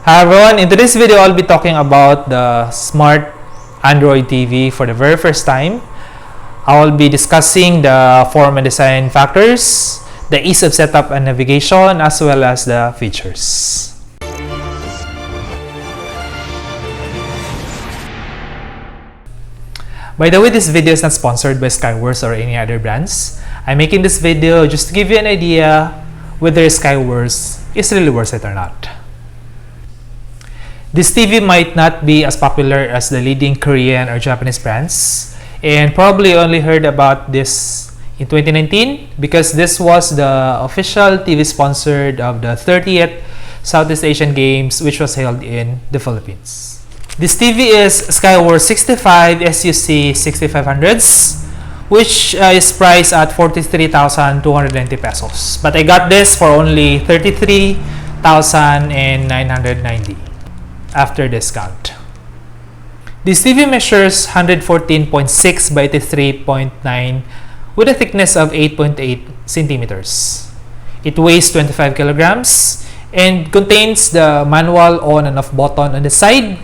Hi everyone, in today's video I'll be talking about the smart Android TV for the very first time. I will be discussing the form and design factors, the ease of setup and navigation, as well as the features. By the way, this video is not sponsored by Skyworth or any other brands. I'm making this video just to give you an idea whether Skyworth is really worth it or not. This TV might not be as popular as the leading Korean or Japanese brands, and probably only heard about this in 2019 because this was the official TV sponsored of the 30th Southeast Asian Games, which was held in the Philippines. This TV is Skyworth 65SUC6500, which is priced at 43,290 pesos. But I got this for only 33,990 after discount. This TV measures 114.6 by 83.9 with a thickness of 8.8 centimeters. It weighs 25 kilograms and contains the manual on and off button on the side,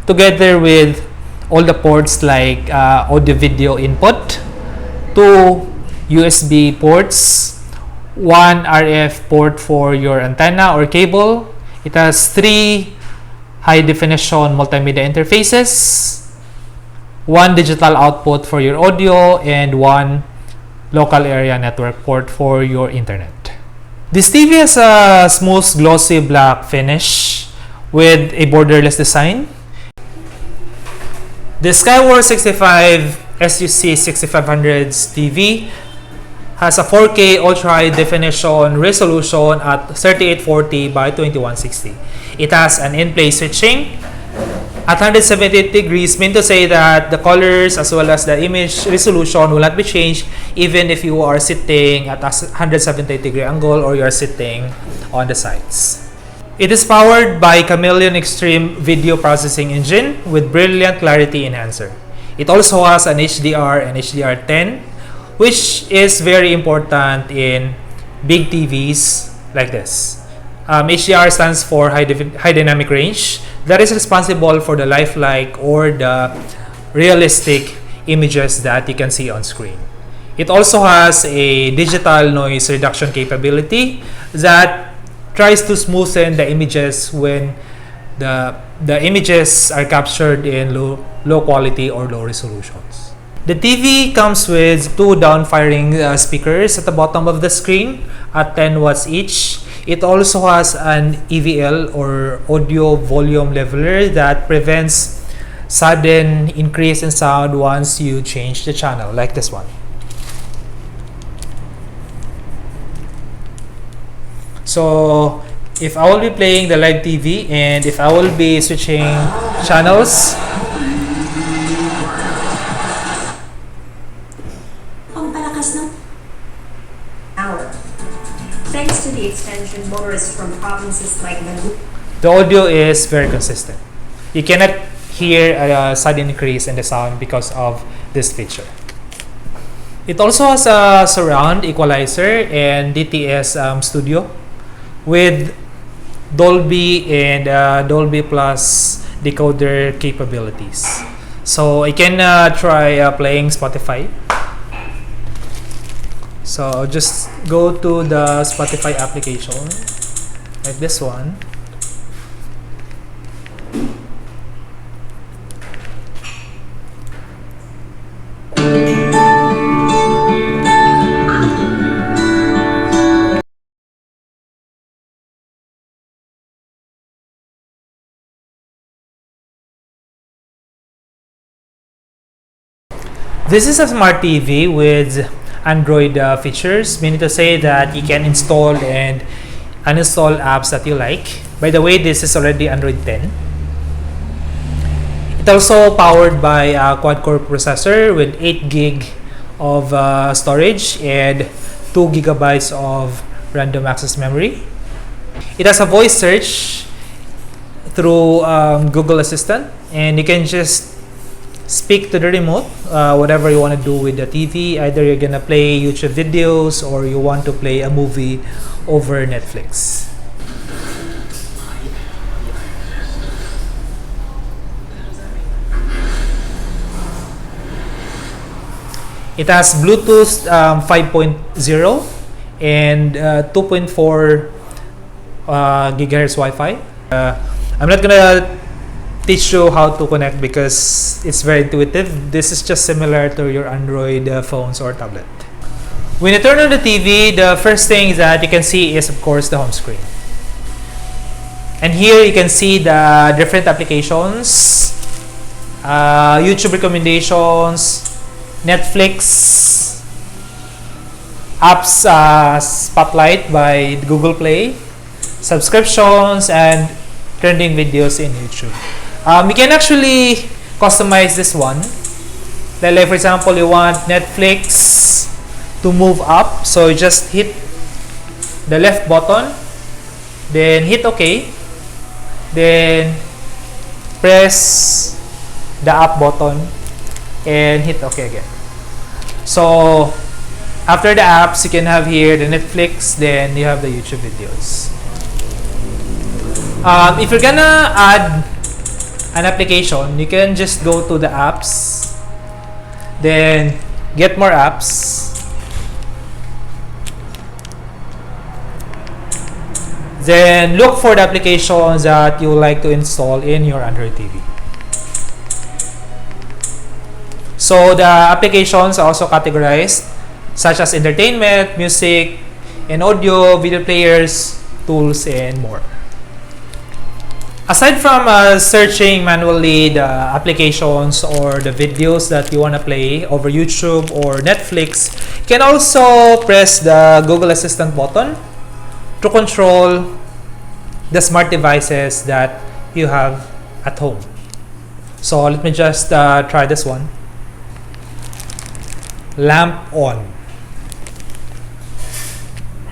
together with all the ports like audio video input, 2 USB ports, 1 RF port for your antenna or cable. It has 3 high definition multimedia interfaces, 1 digital output for your audio, and 1 local area network port for your internet. This TV has a smooth glossy black finish with a borderless design. The Skyworth 65SUC6500 TV has a 4K ultra high definition resolution at 3840 by 2160. It has an in-play switching at 178 degrees, mean to say that the colors as well as the image resolution will not be changed even if you are sitting at a 170 degree angle or you are sitting on the sides. It is powered by Chameleon Extreme Video Processing Engine with Brilliant Clarity Enhancer. It also has an HDR and HDR10, which is very important in big TVs like this. HDR stands for high dynamic range. That is responsible for the lifelike or the realistic images that you can see on screen. It also has a digital noise reduction capability that tries to smoothen the images when the images are captured in low quality or low resolutions. The TV comes with 2 down-firing speakers at the bottom of the screen at 10 watts each. It also has an EVL or audio volume leveler that prevents sudden increase in sound once you change the channel, like this one. So if I will be playing the live TV and if I will be switching channels, thanks to the extension, motorists from provinces like the audio is very consistent. You cannot hear a sudden increase in the sound because of this feature. It also has a surround equalizer and DTS studio with Dolby and Dolby Plus decoder capabilities. So I can try playing Spotify. So just go to the Spotify application, like this one. This is a smart TV with Android features, meaning to say that you can install and uninstall apps that you like. By the way, this is already Android 10. It's also powered by a quad-core processor with 8 gig of storage and 2 gigabytes of random access memory. It has a voice search through Google Assistant, and you can just speak to the remote, whatever you want to do with the TV. Either you're gonna play YouTube videos or you want to play a movie over Netflix. It has Bluetooth 5.0 and 2.4 gigahertz Wi-Fi. I'm not gonna teach you how to connect because it's very intuitive. This is just similar to your Android phones or tablet. When you turn on the TV, the first thing that you can see is, of course, the home screen. And here you can see the different applications, YouTube recommendations, Netflix, apps Spotlight by Google Play, subscriptions, and trending videos in YouTube. You can actually customize this one. Like for example, you want Netflix to move up, so you just hit the left button, then hit OK, then press the up button and hit OK again. So after the apps, you can have here the Netflix, then you have the YouTube videos. If you're gonna add an application, you can just go to the apps, then get more apps, then look for the applications that you would like to install in your Android TV. So the applications are also categorized, such as entertainment, music, and audio, video players, tools, and more. Aside from searching manually the applications or the videos that you want to play over YouTube or Netflix, you can also press the Google Assistant button to control the smart devices that you have at home. So let me just try this one. Lamp on.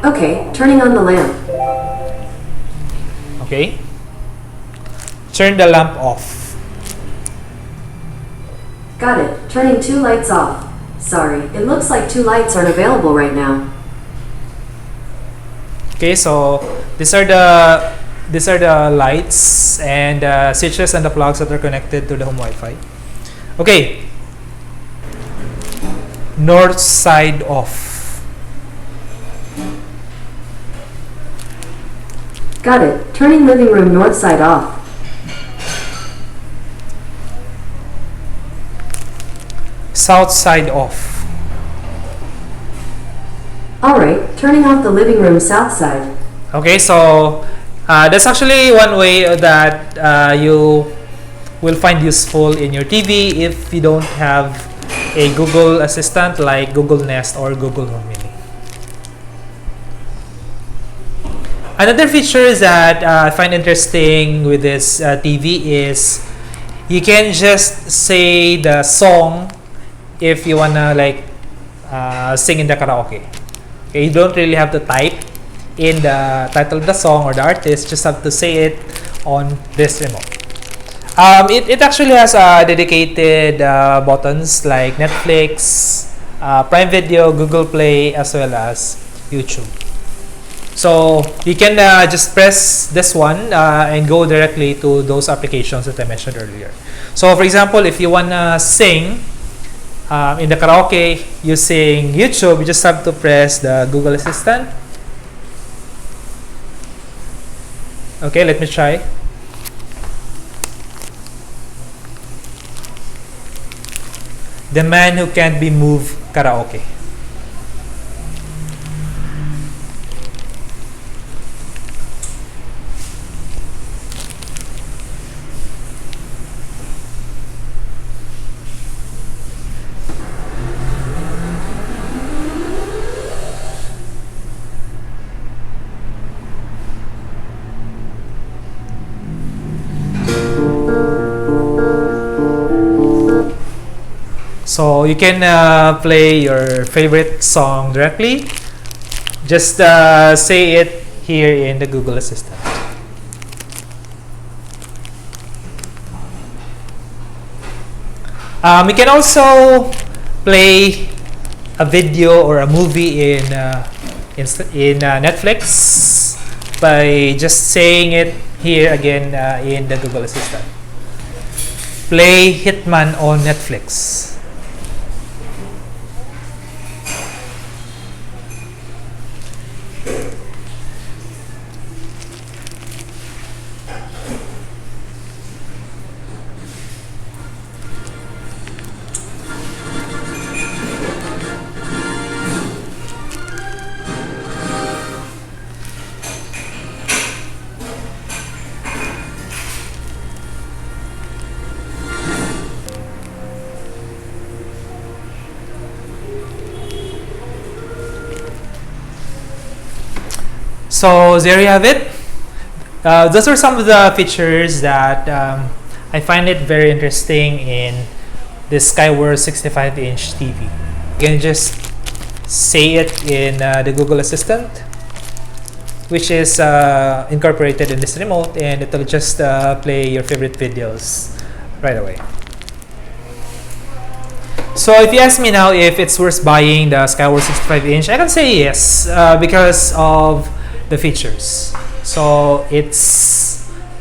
Okay, turning on the lamp. Okay. Turn the lamp off. Got it. Turning 2 lights off. Sorry, it looks like 2 lights aren't available right now. Okay, so these are the lights and switches and the plugs that are connected to the home Wi-Fi. Okay. North side off. Got it. Turning living room north side off. South side off. Alright, turning off the living room south side. Okay, so that's actually one way that you will find useful in your TV if you don't have a Google Assistant like Google Nest or Google Home Mini. Another feature that I find interesting with this TV is you can just say the song if you wanna like sing in the karaoke. Okay, you don't really have to type in the title of the song or the artist, just have to say it on this remote. It actually has dedicated buttons like Netflix, Prime Video, Google Play, as well as YouTube. So you can just press this one and go directly to those applications that I mentioned earlier. So for example, if you wanna sing in the karaoke using YouTube, you just have to press the Google Assistant. Okay, let me try. The Man Who Can't Be Moved karaoke. So you can play your favorite song directly. Just say it here in the Google Assistant. You can also play a video or a movie in Netflix by just saying it here again in the Google Assistant. Play Hitman on Netflix. So there you have it. Those are some of the features that I find it very interesting in this Skyworth 65-inch TV. You can just say it in the Google Assistant, which is incorporated in this remote, and it will just play your favorite videos right away. So if you ask me now if it's worth buying the Skyworth 65-inch, I can say yes, because of the features. So it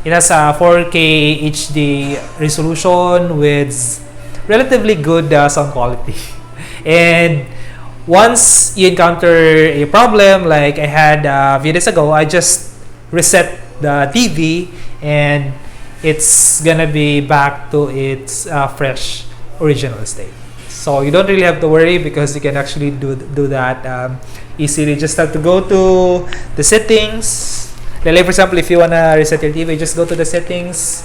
has a 4K HD resolution with relatively good sound quality. And once you encounter a problem like I had a few days ago, I just reset the TV and it's gonna be back to its fresh original state. So you don't really have to worry because you can actually do that easily. You just have to go to the settings. Like for example, if you wanna reset your TV, just go to the settings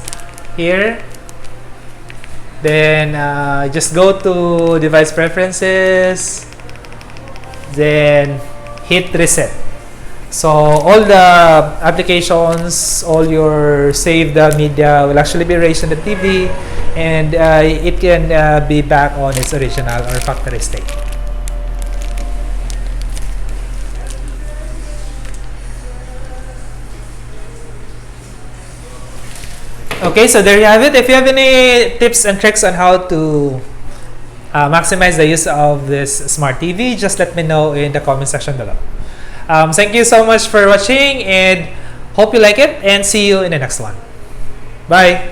here. Then just go to device preferences. Then hit reset. So all the applications, all your saved media will actually be erased on the TV, and it can be back on its original or factory state. Okay, so there you have it. If you have any tips and tricks on how to maximize the use of this smart TV, just let me know in the comment section below. Thank you so much for watching, and hope you like it, and see you in the next one. Bye!